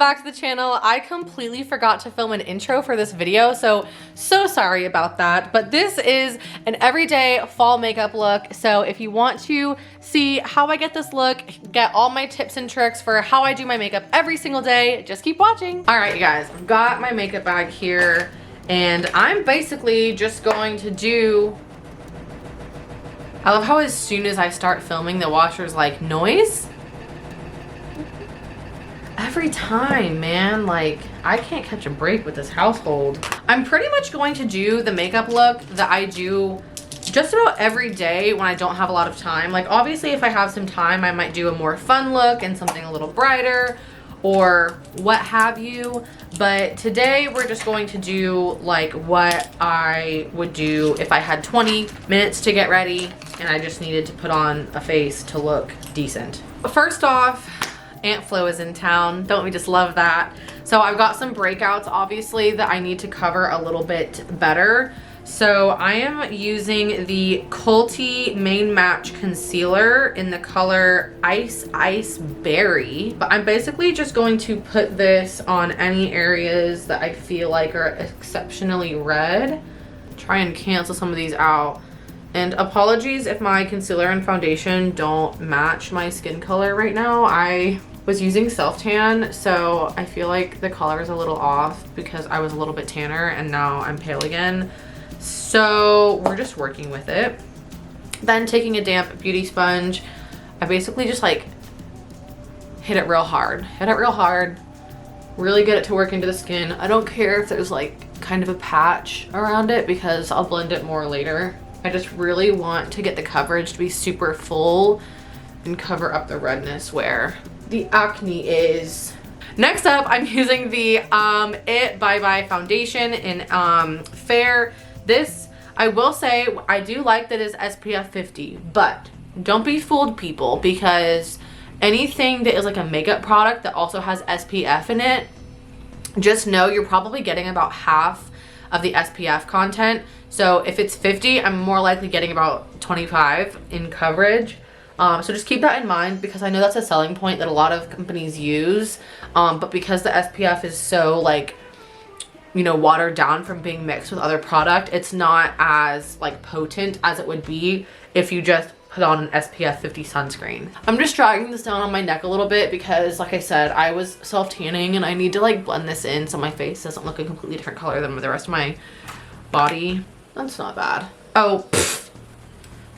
back to the channel. I completely forgot to film an intro for this video, so sorry about that. But this is an everyday fall makeup look. So if you want to see how I get this look, get all my tips and tricks for how I do my makeup every single day, just keep watching. All right, you guys, I've got my makeup bag here, and I'm basically just going to do, I love how as soon as I start filming, the washer's like, noise? Every time, man, like, I can't catch a break with this household. I'm pretty much going to do the makeup look that I do just about every day when I don't have a lot of time. Like, obviously, if I have some time, I might do a more fun look and something a little brighter or what have you. But today, we're just going to do, like, what I would do if I had 20 minutes to get ready and I just needed to put on a face to look decent. First off, Aunt Flo is in town. Don't we just love that? So I've got some breakouts, obviously, that I need to cover a little bit better. So I am using the Culty Main Match Concealer in the color Ice Ice Berry. But I'm basically just going to put this on any areas that I feel like are exceptionally red. Try and cancel some of these out. And apologies if my concealer and foundation don't match my skin color right now. I was using self-tan, so I feel like the color is a little off because I was a little bit tanner and now I'm pale again. So we're just working with it. Then taking a damp beauty sponge, I basically just like hit it real hard. Really get it to work into the skin. I don't care if there's like kind of a patch around it because I'll blend it more later. I just really want to get the coverage to be super full and cover up the redness where the acne is. Next up, I'm using the It Bye Bye foundation in Fair. This, I will say, I do like that it's SPF 50, but don't be fooled, people, because anything that is like a makeup product that also has SPF in it, just know you're probably getting about half of the SPF content. So if it's 50, I'm more likely getting about 25 in coverage. So just keep that in mind because I know that's a selling point that a lot of companies use. But because the SPF is so like, you know, watered down from being mixed with other product, it's not as like potent as it would be if you just put on an SPF 50 sunscreen. I'm just dragging this down on my neck a little bit because, like I said, I was self-tanning and I need to like blend this in so my face doesn't look a completely different color than the rest of my body. That's not bad. Oh, pfft.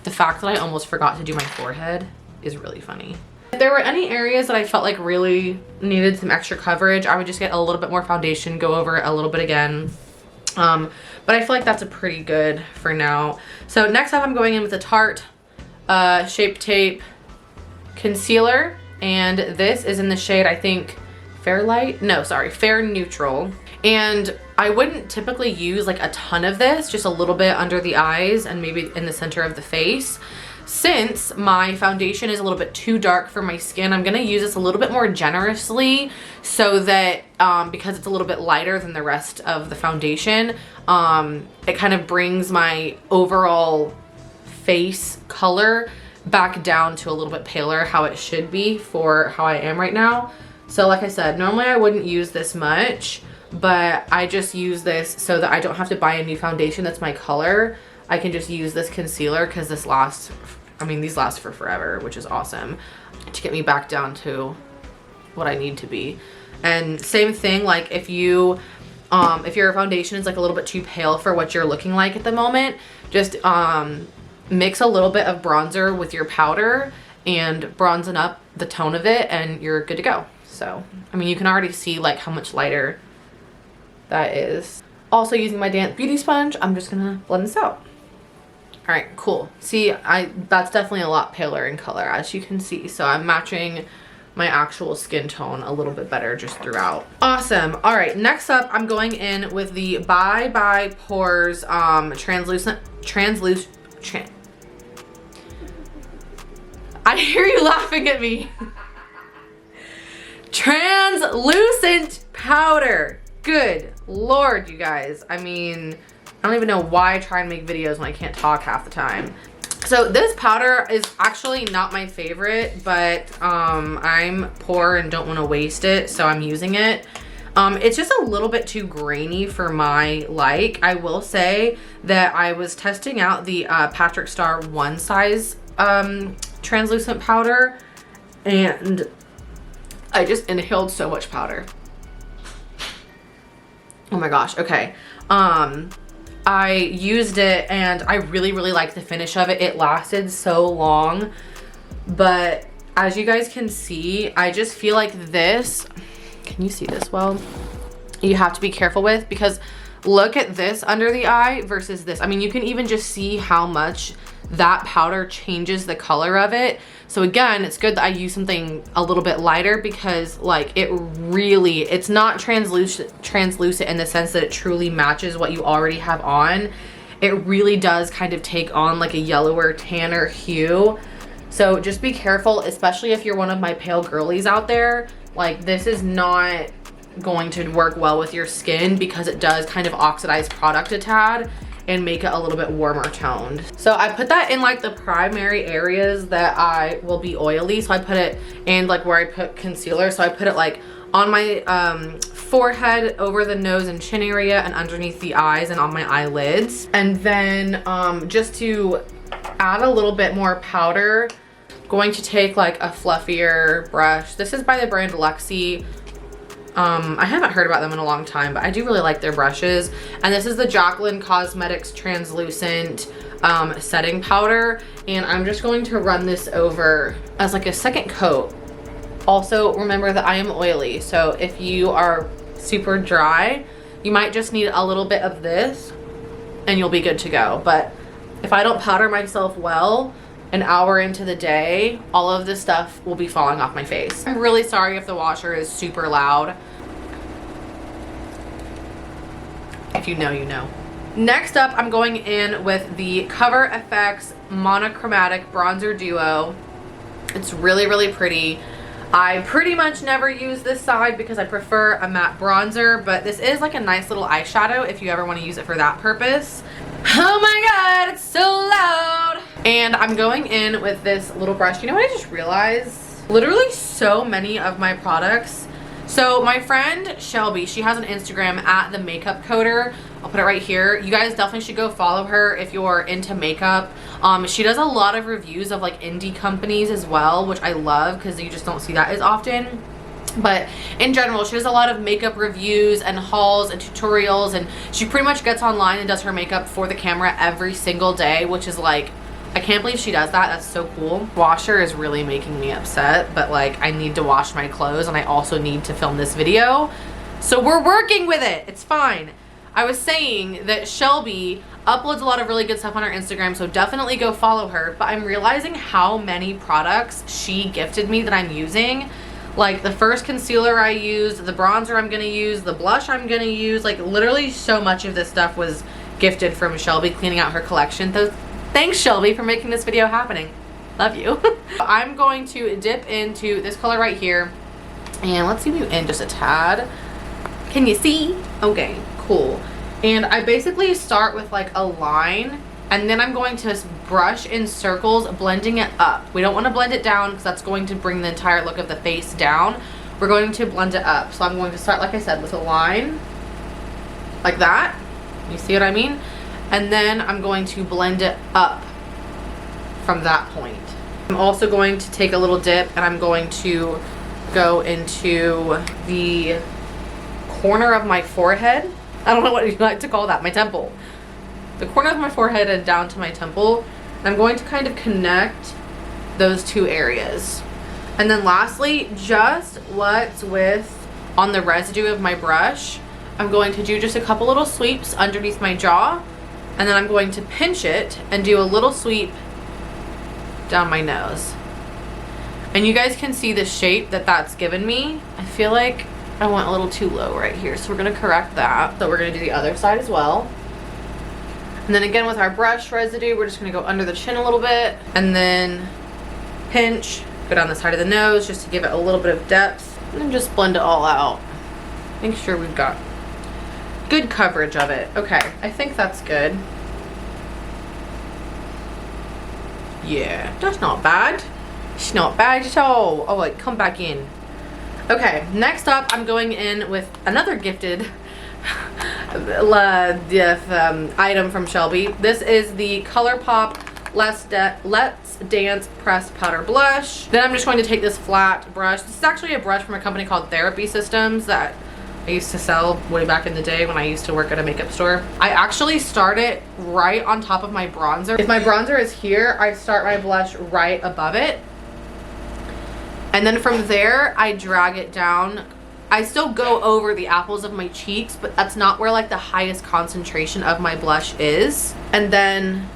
The fact that I almost forgot to do my forehead is really funny. If there were any areas that I felt like really needed some extra coverage, I would just get a little bit more foundation, go over it a little bit again. But I feel like that's a pretty good for now. So next up, I'm going in with the Tarte Shape Tape Concealer. And this is in the shade, I think, Fair Light? No, sorry, Fair Neutral. And I wouldn't typically use like a ton of this, just a little bit under the eyes and maybe in the center of the face. Since my foundation is a little bit too dark for my skin, I'm gonna use this a little bit more generously so that because it's a little bit lighter than the rest of the foundation, it kind of brings my overall face color back down to a little bit paler, how it should be for how I am right now. So like I said, normally I wouldn't use this much, but I just use this so that I don't have to buy a new foundation that's my color. I can just use this concealer because this lasts, I mean, these last for forever, which is awesome, to get me back down to what I need to be. And same thing, like if your foundation is like a little bit too pale for what you're looking like at the moment, just mix a little bit of bronzer with your powder and bronzen up the tone of it and you're good to go. So, I mean, you can already see like how much lighter that is. Also using my damp beauty sponge, I'm just gonna blend this out. All right, cool. See, that's definitely a lot paler in color, as you can see. So I'm matching my actual skin tone a little bit better just throughout. Awesome. All right, next up, I'm going in with the Bye Bye Pores translucent. I hear you laughing at me. Translucent powder. Good Lord, you guys. I mean, I don't even know why I try and make videos when I can't talk half the time. So this powder is actually not my favorite, but I'm poor and don't want to waste it, so I'm using it. It's just a little bit too grainy for my like. I will say that I was testing out the Patrick Star One Size translucent powder, and I just inhaled so much powder. Oh my gosh, okay. I used it and I really liked the finish of it. It lasted so long, but as you guys can see, I just feel like this, can you see this well? You have to be careful with, because look at this under the eye versus this. I mean, you can even just see how much that powder changes the color of it. So again, it's good that I use something a little bit lighter, because like it's not translucent in the sense that it truly matches what you already have on. It really does kind of take on like a yellower, tanner hue. So just be careful, especially if you're one of my pale girlies out there. Like, this is not going to work well with your skin, because it does kind of oxidize product a tad and make it a little bit warmer toned. So I put that in like the primary areas that I will be oily. So I put it in like where I put concealer. So I put it like on my forehead, over the nose and chin area, and underneath the eyes and on my eyelids. And then just to add a little bit more powder, I'm going to take like a fluffier brush. This is by the brand Luxie. I haven't heard about them in a long time, but I do really like their brushes. And this is the Jaclyn Cosmetics translucent setting powder, and I'm just going to run this over as like a second coat. Also, remember that I am oily, so if you are super dry, you might just need a little bit of this and you'll be good to go. But if I don't powder myself well, an hour into the day, all of this stuff will be falling off my face. I'm really sorry if the washer is super loud. If you know, you know. Next up, I'm going in with the Cover FX Monochromatic Bronzer Duo. It's really pretty. I pretty much never use this side because I prefer a matte bronzer, but this is like a nice little eyeshadow if you ever want to use it for that purpose. Oh my god, it's so loud! And I'm going in with this little brush. You know what I just realized? Literally so many of my products. So my friend Shelby, she has an Instagram at the Makeup Coder. I'll put it right here. You guys definitely should go follow her if you're into makeup. She does a lot of reviews of like indie companies as well, which I love because you just don't see that as often. But in general, she does a lot of makeup reviews and hauls and tutorials, and she pretty much gets online and does her makeup for the camera every single day, which is like, I can't believe she does that. That's so cool. Washer is really making me upset, but like I need to wash my clothes and I also need to film this video. So we're working with it. It's fine. I was saying that Shelby uploads a lot of really good stuff on her Instagram, so definitely go follow her. But I'm realizing how many products she gifted me that I'm using. Like the first concealer I used, the bronzer I'm gonna use, the blush I'm gonna use, like literally so much of this stuff was gifted from Shelby cleaning out her collection. Thanks Shelby for making this video happening. Love you. I'm going to dip into this color right here, and let's zoom you in just a tad. Can you see? Okay, cool. And I basically start with like a line, and then I'm going to brush in circles, blending it up. We don't want to blend it down because that's going to bring the entire look of the face down. We're going to blend it up. So I'm going to start, like I said, with a line like that. You see what I mean? And then I'm going to blend it up from that point. I'm also going to take a little dip and I'm going to go into the corner of my forehead. I don't know what you like to call that, my temple. The corner of my forehead and down to my temple. And I'm going to kind of connect those two areas. And then lastly, just what's with on the residue of my brush, I'm going to do just a couple little sweeps underneath my jaw. And then I'm going to pinch it and do a little sweep down my nose. And you guys can see the shape that that's given me. I feel like I went a little too low right here, so we're gonna correct that. So we're gonna do the other side as well. And then again with our brush residue, we're just gonna go under the chin a little bit and then pinch, go down the side of the nose just to give it a little bit of depth, and then just blend it all out. Make sure we've got good coverage of it. Okay, I think that's good. Yeah, that's not bad. It's not bad at all. Oh, wait, come back in. Okay, next up, I'm going in with another gifted item from Shelby. This is the ColourPop Let's Dance Pressed Powder Blush. Then I'm just going to take this flat brush. This is actually a brush from a company called Therapy Systems that I used to sell way back in the day when I used to work at a makeup store. I actually start it right on top of my bronzer. If my bronzer is here, I start my blush right above it. And then from there, I drag it down. I still go over the apples of my cheeks, but that's not where like the highest concentration of my blush is. And then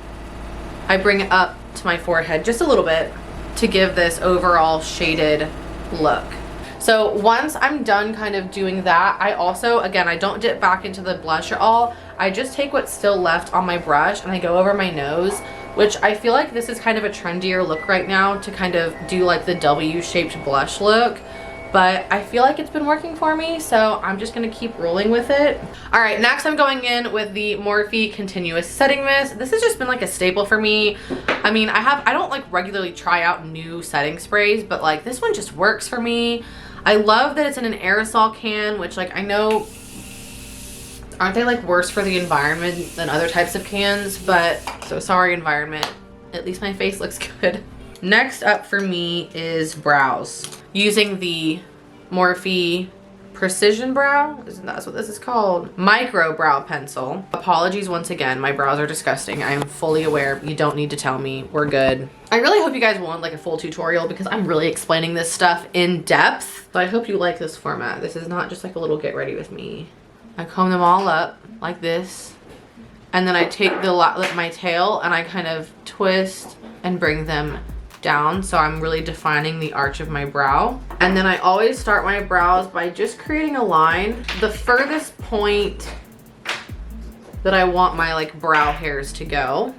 I bring it up to my forehead just a little bit to give this overall shaded look. So once I'm done kind of doing that, I also, again, I don't dip back into the blush at all. I just take what's still left on my brush and I go over my nose, which I feel like this is kind of a trendier look right now to kind of do like the W-shaped blush look. But I feel like it's been working for me, so I'm just gonna keep rolling with it. All right, next I'm going in with the Morphe Continuous Setting Mist. This has just been like a staple for me. I mean, I don't like regularly try out new setting sprays, but like this one just works for me. I love that it's in an aerosol can, which like I know, aren't they like worse for the environment than other types of cans? But so sorry, environment. At least my face looks good. Next up for me is brows. Using the Morphe Precision Brow, that's what this is called, Micro Brow Pencil. Apologies once again, my brows are disgusting. I am fully aware, you don't need to tell me, we're good. I really hope you guys want like a full tutorial because I'm really explaining this stuff in depth. So I hope you like this format. This is not just like a little get ready with me. I comb them all up like this. And then I take my tail and I kind of twist and bring them down, so I'm really defining the arch of my brow. And then I always start my brows by just creating a line. The furthest point that I want my like brow hairs to go.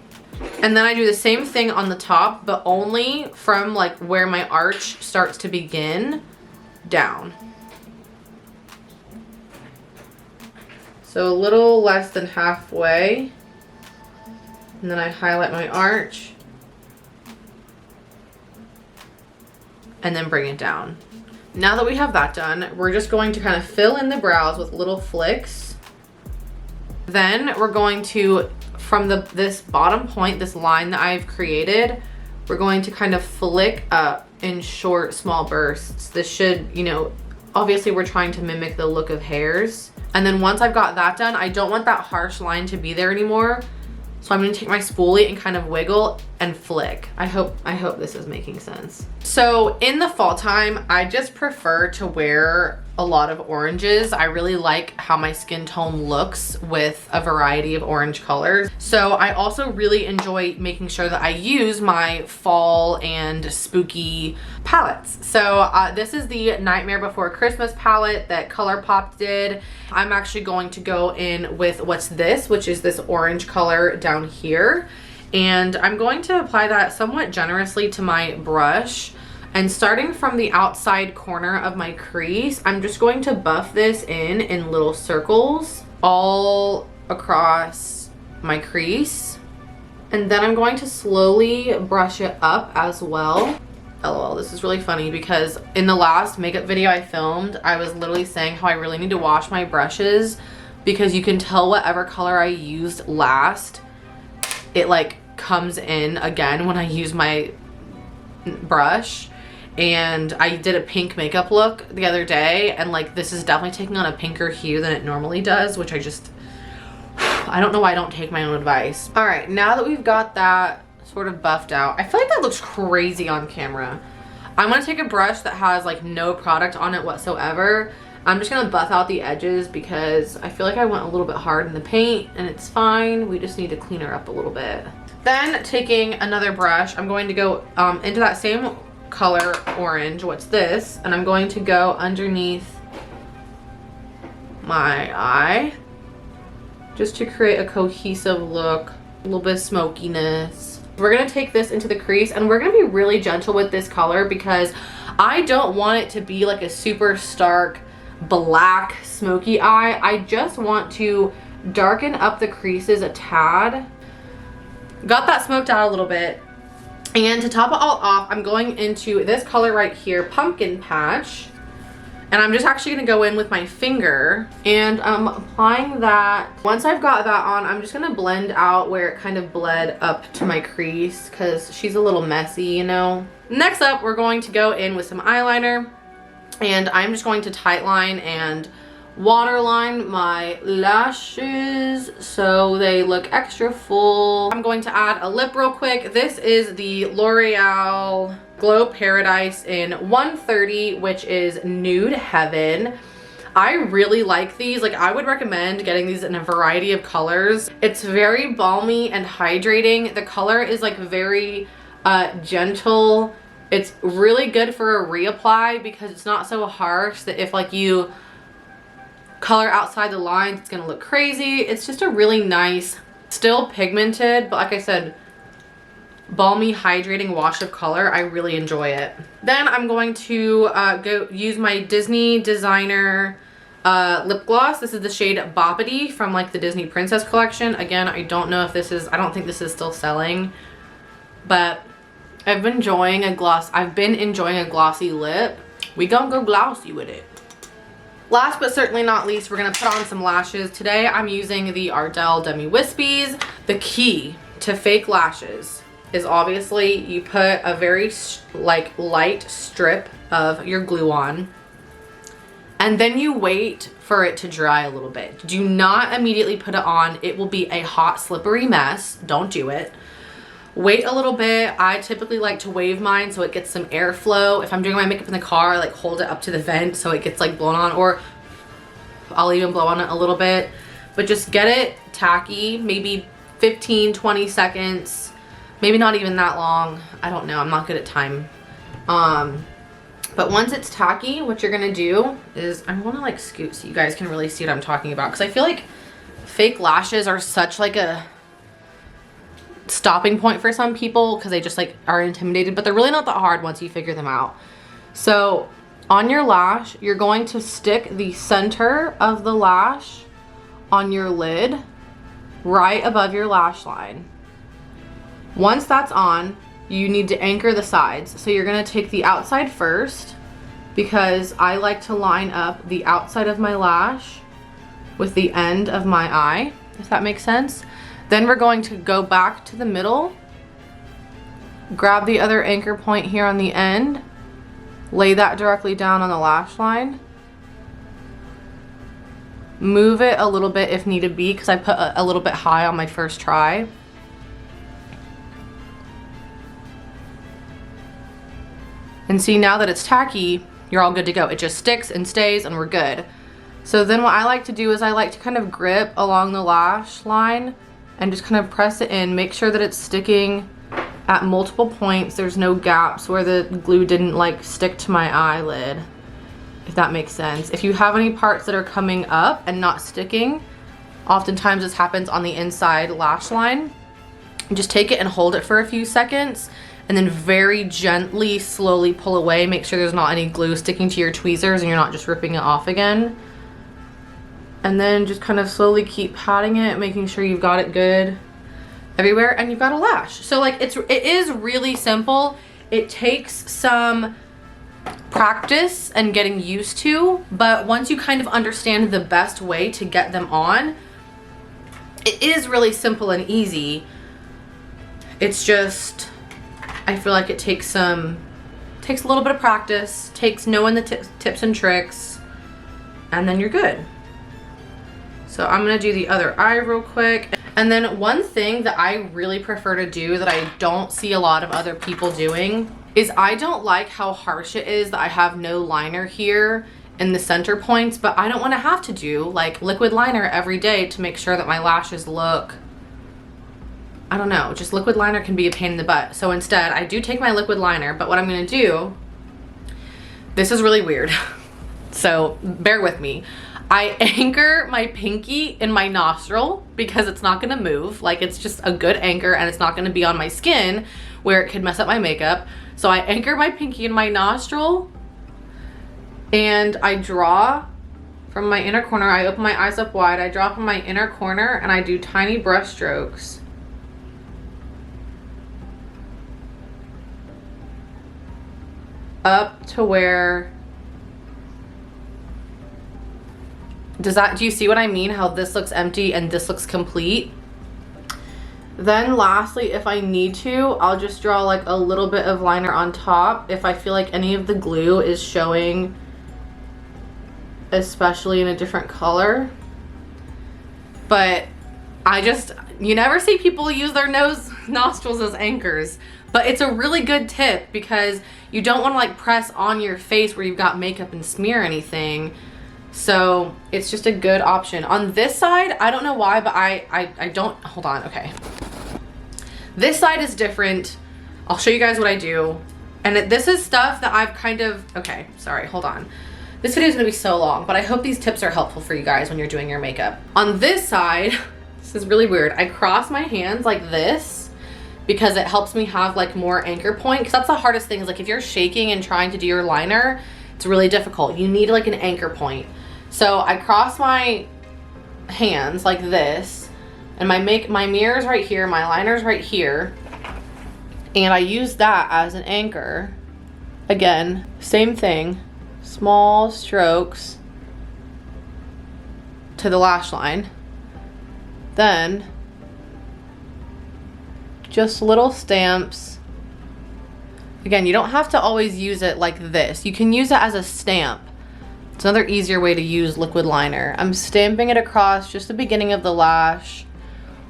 And then I do the same thing on the top, but only from like where my arch starts to begin down. So a little less than halfway. And then I highlight my arch. And then bring it down. Now that we have that done, we're just going to kind of fill in the brows with little flicks. Then we're going to, from this bottom point, this line that I've created, we're going to kind of flick up in short, small bursts. This should, you know, obviously we're trying to mimic the look of hairs. And then once I've got that done, I don't want that harsh line to be there anymore. So I'm gonna take my spoolie and kind of wiggle and flick. I hope this is making sense. So in the fall time, I just prefer to wear a lot of oranges. I really like how my skin tone looks with a variety of orange colors. So I also really enjoy making sure that I use my fall and spooky palettes. So this is the Nightmare Before Christmas palette that ColourPop did. I'm actually going to go in with which is this orange color down here. And I'm going to apply that somewhat generously to my brush. And starting from the outside corner of my crease, I'm just going to buff this in little circles all across my crease. And then I'm going to slowly brush it up as well. LOL, this is really funny because in the last makeup video I filmed, I was literally saying how I really need to wash my brushes because you can tell whatever color I used last, it like comes in again when I use my brush. And I did a pink makeup look the other day, and like this is definitely taking on a pinker hue than it normally does, which I don't know why I don't take my own advice. All right, now that we've got that sort of buffed out, I feel like that looks crazy on camera. I'm gonna take a brush that has like no product on it whatsoever. I'm just gonna buff out the edges because I feel like I went a little bit hard in the paint, and it's fine. We just need to clean her up a little bit. Then taking another brush, I'm going to go into that same color orange, and I'm going to go underneath my eye just to create a cohesive look, a little bit of smokiness. We're gonna take this into the crease and we're gonna be really gentle with this color because I don't want it to be like a super stark black smoky eye. I just want to darken up the creases a tad. Got that smoked out a little bit. And to top it all off, I'm going into this color right here, Pumpkin Patch. And I'm just actually gonna go in with my finger and I'm applying that. Once I've got that on, I'm just gonna blend out where it kind of bled up to my crease because she's a little messy, you know. Next up, we're going to go in with some eyeliner and I'm just going to tightline and waterline my lashes so they look extra full. I'm going to add a lip real quick. This is the L'Oreal Glow Paradise in 130, which is Nude Heaven. I really like these. Like, I would recommend getting these in a variety of colors. It's very balmy and hydrating. The color is like very gentle. It's really good for a reapply because it's not so harsh that if like you color outside the lines, it's gonna look crazy. It's just a really nice, still pigmented, but like I said, balmy, hydrating wash of color. I really enjoy it. Then I'm going to go use my Disney designer lip gloss. This is the shade Boppity from like the Disney Princess collection. Again, I don't know if this is, I don't think this is still selling, but I've been enjoying a glossy lip. We gonna go glossy with it. Last but certainly not least, we're gonna put on some lashes. Today I'm using the Ardell Demi Wispies. The key to fake lashes is obviously you put a very like light strip of your glue on and then you wait for it to dry a little bit. Do not immediately put it on. It will be a hot, slippery mess. Don't do it. Wait a little bit. I typically like to wave mine so it gets some airflow. If I'm doing my makeup in the car, I like hold it up to the vent so it gets like blown on, or I'll even blow on it a little bit. But just get it tacky, maybe 15, 20 seconds, maybe not even that long. I don't know, I'm not good at time. But once it's tacky, what you're gonna do is, I wanna like scoot so you guys can really see what I'm talking about, because I feel like fake lashes are such like a stopping point for some people because they just like are intimidated, but they're really not that hard once you figure them out. So on your lash, you're going to stick the center of the lash on your lid right above your lash line. Once that's on, you need to anchor the sides. So you're going to take the outside first, because I like to line up the outside of my lash with the end of my eye, if that makes sense. Then we're going to go back to the middle, grab the other anchor point here on the end, lay that directly down on the lash line, move it a little bit if needed be, because I put a little bit high on my first try. And see, now that it's tacky, you're all good to go. It just sticks and stays and we're good. So then what I like to do is I like to kind of grip along the lash line and just kind of press it in. Make sure that it's sticking at multiple points. There's no gaps where the glue didn't like stick to my eyelid, if that makes sense. If you have any parts that are coming up and not sticking, oftentimes this happens on the inside lash line. Just take it and hold it for a few seconds and then very gently, slowly pull away. Make sure there's not any glue sticking to your tweezers and you're not just ripping it off again. And then just kind of slowly keep patting it, making sure you've got it good everywhere and you've got a lash. So like it is really simple. It takes some practice and getting used to, but once you kind of understand the best way to get them on, it is really simple and easy. It's just, I feel like it takes a little bit of practice, takes knowing the tips and tricks, and then you're good. So I'm gonna do the other eye real quick. And then one thing that I really prefer to do that I don't see a lot of other people doing is I don't like how harsh it is that I have no liner here in the center points, but I don't want to have to do like liquid liner every day to make sure that my lashes look, I don't know, just liquid liner can be a pain in the butt. So instead I do take my liquid liner, but what I'm gonna do, this is really weird, so bear with me. I anchor my pinky in my nostril because it's not gonna move. Like, it's just a good anchor and it's not gonna be on my skin where it could mess up my makeup. So I anchor my pinky in my nostril and I draw from my inner corner. I open my eyes up wide, I draw from my inner corner and I do tiny brush strokes. up to where, do you see what I mean? How this looks empty and this looks complete. Then lastly, if I need to, I'll just draw like a little bit of liner on top if I feel like any of the glue is showing, especially in a different color. But you never see people use their nostrils as anchors, but it's a really good tip because you don't want to like press on your face where you've got makeup and smear anything. So it's just a good option. On this side, I don't know why, but I don't, hold on, okay. This side is different. I'll show you guys what I do. And this is stuff that I've kind of, okay, sorry, hold on. This video is gonna be so long, but I hope these tips are helpful for you guys when you're doing your makeup. On this side, this is really weird. I cross my hands like this because it helps me have like more anchor point, because that's the hardest thing is like if you're shaking and trying to do your liner, it's really difficult. You need like an anchor point. So I cross my hands like this, and my mirror's right here, my liner's right here, and I use that as an anchor. Again, same thing, small strokes to the lash line. Then just little stamps. Again, you don't have to always use it like this. You can use it as a stamp. It's another easier way to use liquid liner. I'm stamping it across just the beginning of the lash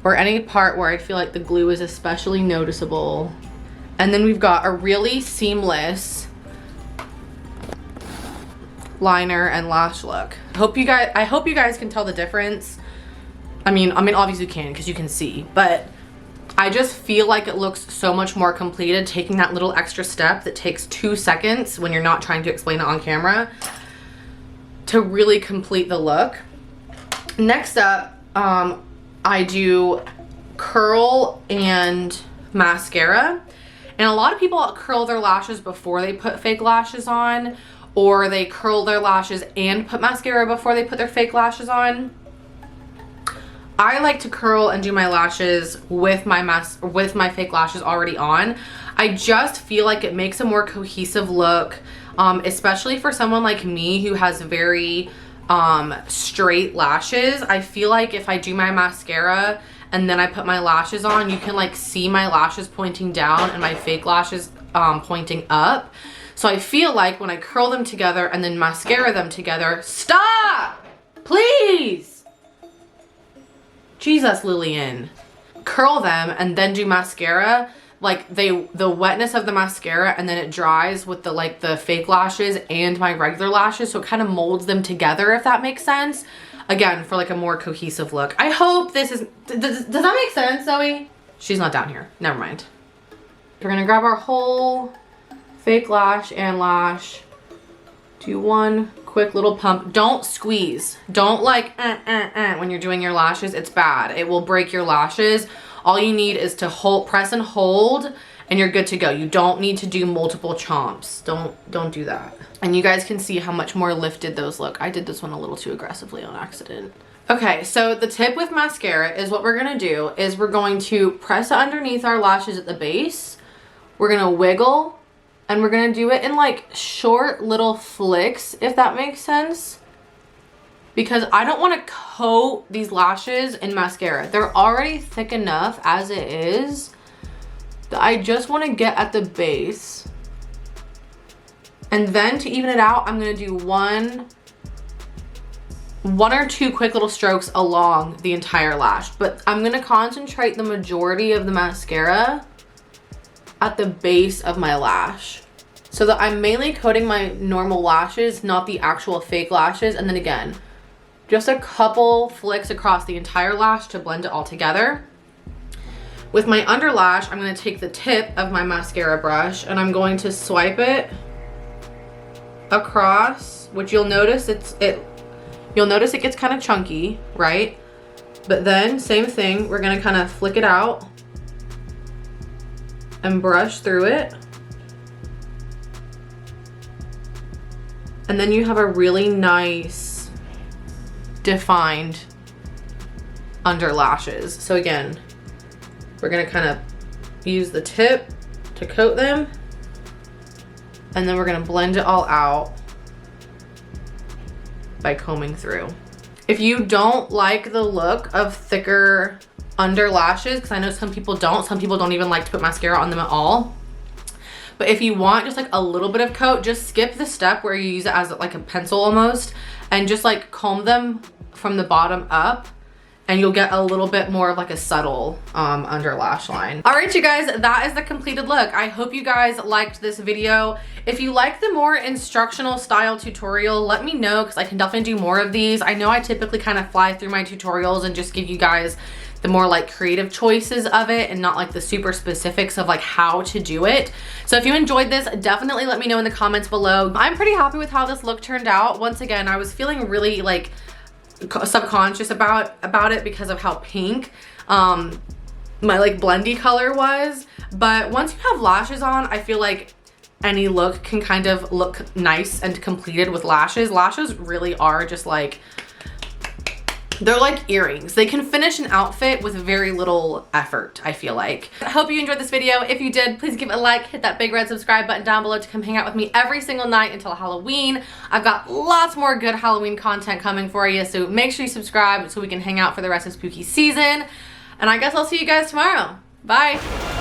or any part where I feel like the glue is especially noticeable. And then we've got a really seamless liner and lash look. I hope you guys can tell the difference. I mean obviously you can because you can see, but I just feel like it looks so much more completed taking that little extra step that takes 2 seconds when you're not trying to explain it on camera to really complete the look. Next up, I do curl and mascara. And a lot of people curl their lashes before they put fake lashes on, or they curl their lashes and put mascara before they put their fake lashes on. I like to curl and do my lashes with my fake lashes already on. I just feel like it makes a more cohesive look, especially for someone like me who has very straight lashes. I feel like if I do my mascara and then I put my lashes on, you can like see my lashes pointing down and my fake lashes pointing up. So I feel like when I curl them together and then mascara them together, stop, please. Jesus, Lillian. Curl them and then do mascara, like the wetness of the mascara, and then it dries with the fake lashes and my regular lashes, so it kind of molds them together, if that makes sense. Again, for like a more cohesive look. I hope this is, does that make sense, Zoe? She's not down here, never mind. We're gonna grab our whole fake lash and lash, do one quick little pump. Don't squeeze. Don't like when you're doing your lashes. It's bad. It will break your lashes. All you need is to press and hold, and you're good to go. You don't need to do multiple chomps. Don't do that. And you guys can see how much more lifted those look. I did this one a little too aggressively on accident. Okay, so the tip with mascara is what we're gonna do is we're going to press it underneath our lashes at the base. We're gonna wiggle, and we're gonna do it in like short little flicks, if that makes sense. Because I don't wanna coat these lashes in mascara. They're already thick enough as it is that I just wanna get at the base. And then to even it out, I'm gonna do one or two quick little strokes along the entire lash. But I'm gonna concentrate the majority of the mascara at the base of my lash, so that I'm mainly coating my normal lashes, not the actual fake lashes. And then again, just a couple flicks across the entire lash to blend it all together. With my underlash, I'm gonna take the tip of my mascara brush and I'm going to swipe it across, which you'll notice it gets kind of chunky, right? But then same thing, we're gonna kind of flick it out and brush through it. And then you have a really nice defined under lashes. So again, we're gonna kind of use the tip to coat them, And then we're gonna blend it all out by combing through. If you don't like the look of thicker under lashes, because I know some people don't even like to put mascara on them at all. But if you want just like a little bit of coat, just skip the step where you use it as like a pencil almost, and just like comb them from the bottom up, and you'll get a little bit more of like a subtle under lash line. All right, you guys, that is the completed look. I hope you guys liked this video. If you like the more instructional style tutorial, let me know, because I can definitely do more of these. I know I typically kind of fly through my tutorials and just give you guys the more like creative choices of it and not like the super specifics of like how to do it. So if you enjoyed this, definitely let me know in the comments below. I'm pretty happy with how this look turned out. Once again, I was feeling really like subconscious about it because of how pink my like blendy color was. But once you have lashes on, I feel like any look can kind of look nice and completed with lashes. Lashes really are just like, they're like earrings. They can finish an outfit with very little effort, I feel like. I hope you enjoyed this video. If you did, please give it a like, hit that big red subscribe button down below to come hang out with me every single night until Halloween. I've got lots more good Halloween content coming for you, so make sure you subscribe so we can hang out for the rest of spooky season. And I guess I'll see you guys tomorrow. Bye.